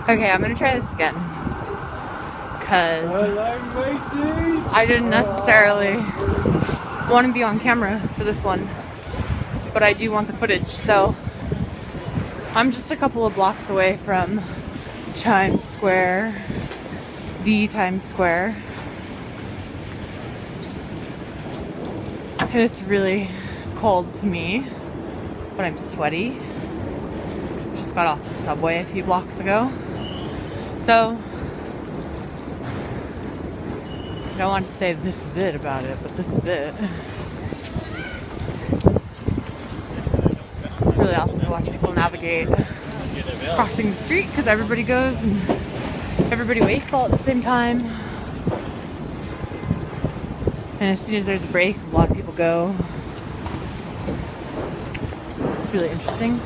Okay, I'm gonna try this again. Because I didn't necessarily want to be on camera for this one, but I do want the footage. So I'm just a couple of blocks away from Times Square, the Times Square. And it's really cold to me, but I'm sweaty. Just got off the subway a few blocks ago. So I don't want to say this is it about it, but this is it. It's really awesome to watch people navigate crossing the street because everybody goes and everybody waits all at the same time. And as soon as there's a break, a lot of people go. It's really interesting.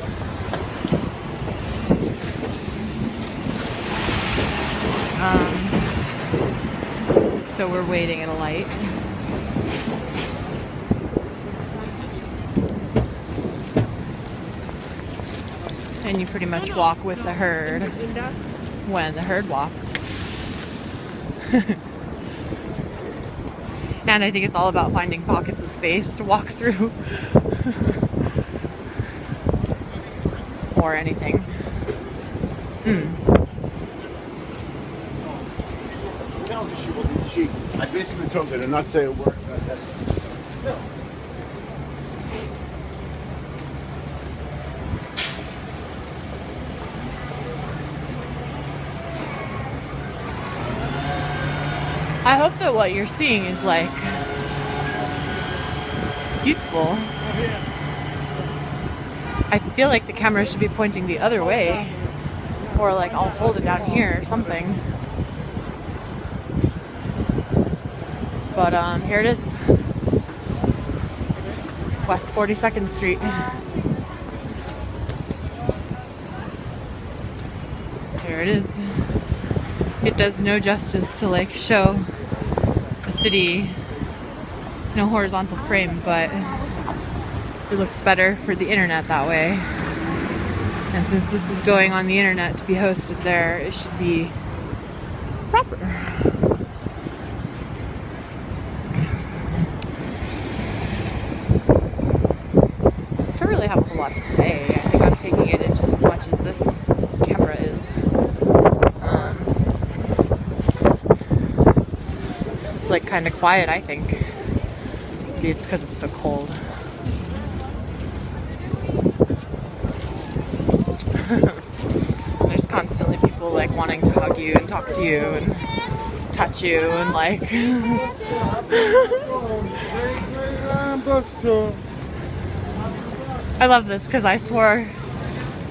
So we're waiting at a light. And you pretty much walk with the herd when the herd walks. And I think it's all about finding pockets of space to walk through. Or anything. I basically told her to not say a word. I hope that what you're seeing is like useful. I feel like the camera should be pointing the other way, or like I'll hold it down here or something. But here it is, West 42nd Street. There it is. It does no justice to like show the city in a horizontal frame, but it looks better for the internet that way. And since this is going on the internet to be hosted there, it should be proper. I don't really have a whole lot to say. I think I'm taking it in just as much as this camera is. This is like kind of quiet, I think. Maybe it's because it's so cold. There's constantly people like wanting to hug you and talk to you and touch you and like I love this because I swore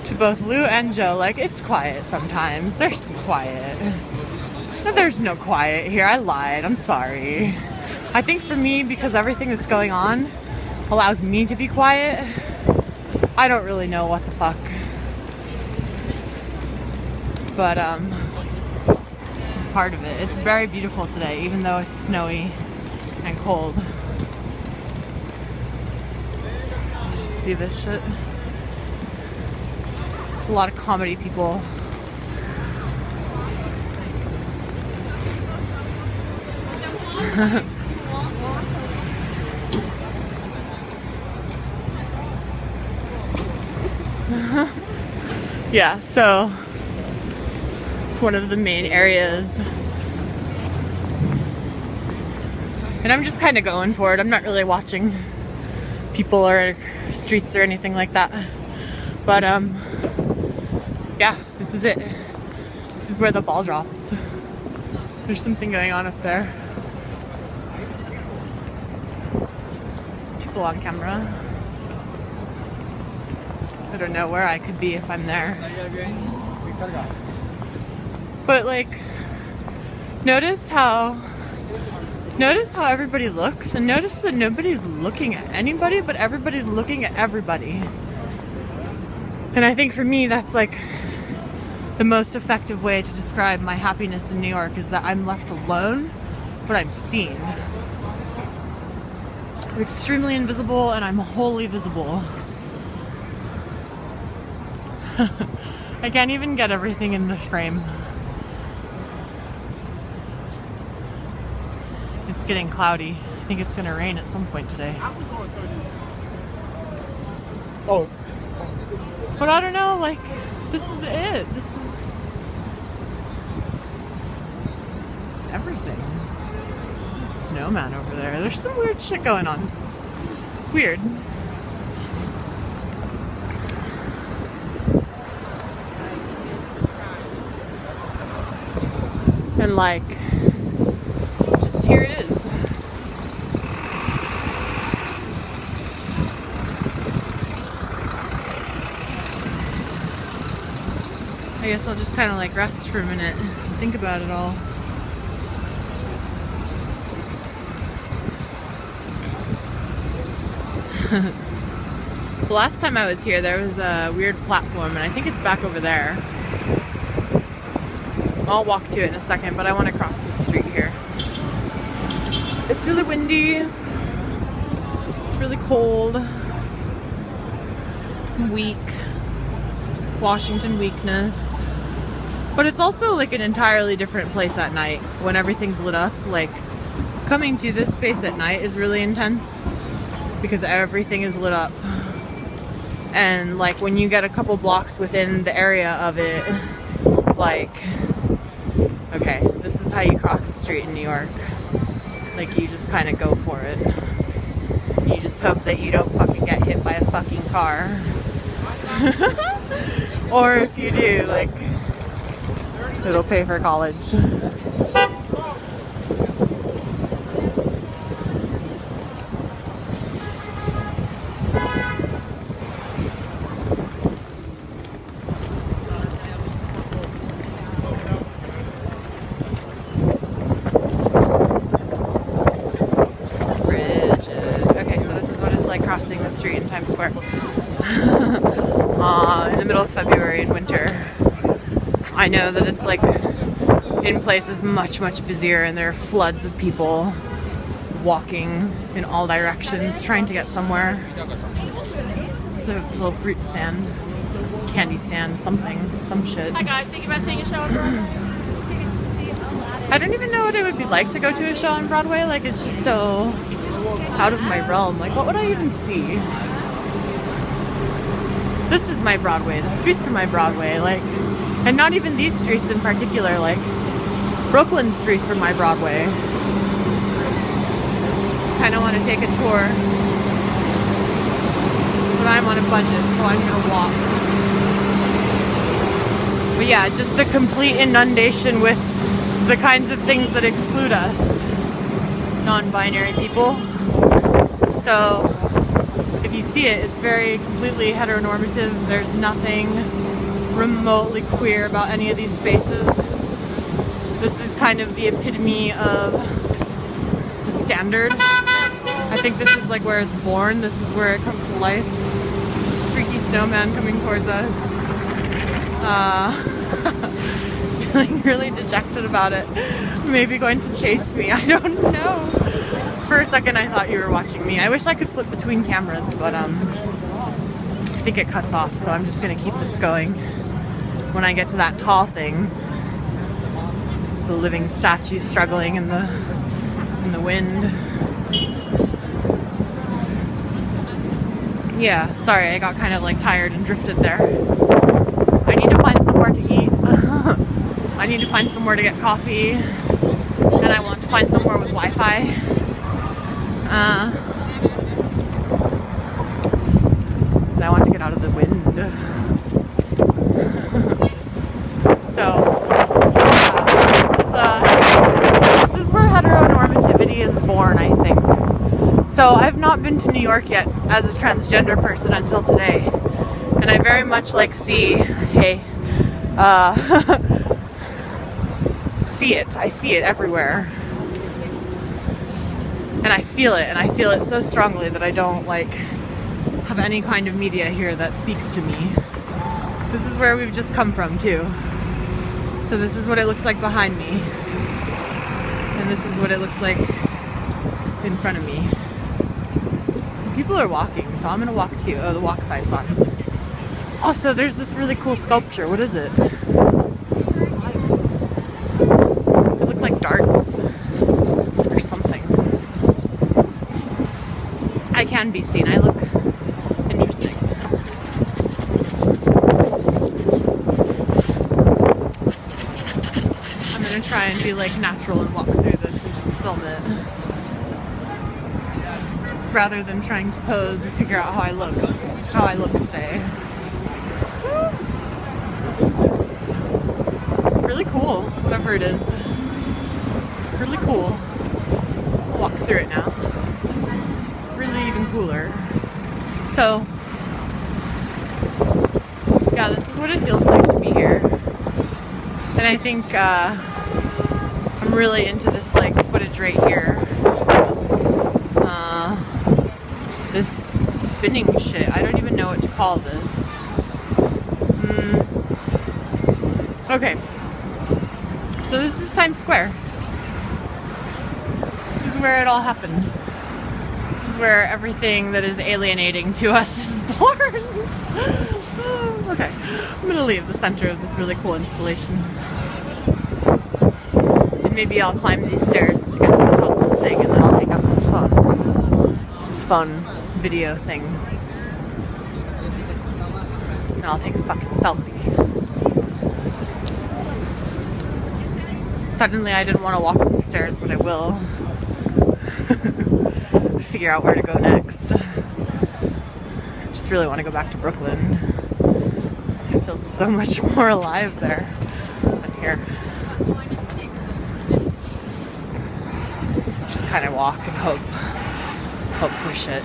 to both Lou and Joe like it's quiet sometimes. There's some quiet. But there's no quiet here. I lied. I'm sorry. I think for me, because everything that's going on allows me to be quiet, I don't really know what the fuck. But this is part of it. It's very beautiful today, even though it's snowy and cold. You see this shit? There's a lot of comedy people. Yeah, so it's one of the main areas. And I'm just kind of going for it. I'm not really watching people or streets or anything like that. But yeah, this is it. This is where the ball drops. There's something going on up there. There's people on camera. I don't know where I could be if I'm there. But like, notice how everybody looks, and notice that nobody's looking at anybody, but everybody's looking at everybody. And I think for me, that's like the most effective way to describe my happiness in New York, is that I'm left alone, but I'm seen. I'm extremely invisible, and I'm wholly visible. I can't even get everything in the frame. It's getting cloudy. I think it's gonna rain at some point today. Oh, But I don't know, like, this is it. This is... It's everything. There's a snowman over there. There's some weird shit going on. It's weird. And like, just here it is. I guess I'll just kind of like rest for a minute and think about it all. The last time I was here, there was a weird platform, and I think it's back over there. I'll walk to it in a second, but I want to cross the street here. It's really windy. It's really cold. I'm weak. Washington weakness. But it's also like an entirely different place at night when everything's lit up. Like, coming to this space at night is really intense because everything is lit up. And like when you get a couple blocks within the area of it, like, okay, this is how you cross the street in New York. Like, you just kind of go for it. You just hope that you don't fucking get hit by a fucking car. Or if you do, like, it'll pay for college. Crossing the street in Times Square in the middle of February in winter. I know that it's like in places much busier, and there are floods of people walking in all directions trying to get somewhere. It's a little fruit stand, candy stand, something, some shit. Hi guys, thank you for seeing a show on Broadway. I don't even know what it would be like to go to a show on Broadway. Like, it's just so out of my realm. Like, what would I even see? This is my Broadway. The streets are my Broadway. Like, and not even these streets in particular. Like, Brooklyn streets are my Broadway. Kind of want to take a tour, but I'm on a budget, so I'm gonna walk. But yeah, just a complete inundation with the kinds of things that exclude us, non-binary people. So if you see it, it's very completely heteronormative. There's nothing remotely queer about any of these spaces. This is kind of the epitome of the standard. I think this is like where it's born. This is where it comes to life. This freaky snowman coming towards us. Feeling really dejected about it. Maybe going to chase me. I don't know. For a second I thought you were watching me. I wish I could flip between cameras, but I think it cuts off, so I'm just gonna keep this going. When I get to that tall thing, there's a living statue struggling in the wind. Yeah, sorry, I got kind of like tired and drifted there. I need to find somewhere to eat. I need to find somewhere to get coffee, and I want to find somewhere with Wi-Fi. And I want to get out of the wind. So, this is where heteronormativity is born, I think. So I've not been to New York yet as a transgender person until today, and I very much like see it. I see it everywhere. And I feel it so strongly that I don't like have any kind of media here that speaks to me. This is where we've just come from too. So this is what it looks like behind me. And this is what it looks like in front of me. People are walking, so I'm gonna walk too. Oh, the walk sign's on. Also, there's this really cool sculpture. What is it? They look like darts or something. I can be seen. I look interesting. I'm gonna try and be like natural and walk through this and just film it, rather than trying to pose or figure out how I look. This is just how I look today. Really cool, whatever it is. Really cool. I'll walk through it now. Really even cooler. So, yeah, this is what it feels like to be here. And I think I'm really into this like footage right here. This spinning shit. I don't even know what to call this. Okay. So this is Times Square. This is where it all happens. This is where everything that is alienating to us is born. Okay. I'm gonna leave the center of this really cool installation. And maybe I'll climb these stairs to get to the top of the thing, and then I'll hang up this phone video thing. And I'll take a fucking selfie. Suddenly I didn't want to walk up the stairs, but I will. Figure out where to go next. I just really want to go back to Brooklyn. It feels so much more alive there than here. Just kind of walk and hope for shit.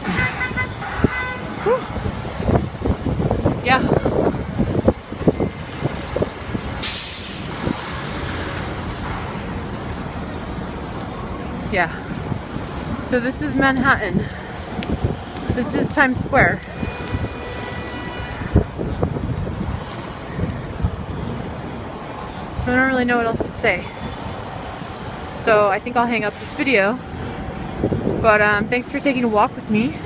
Whew. Yeah. Yeah. So this is Manhattan. This is Times Square. I don't really know what else to say. So I think I'll hang up this video. But thanks for taking a walk with me.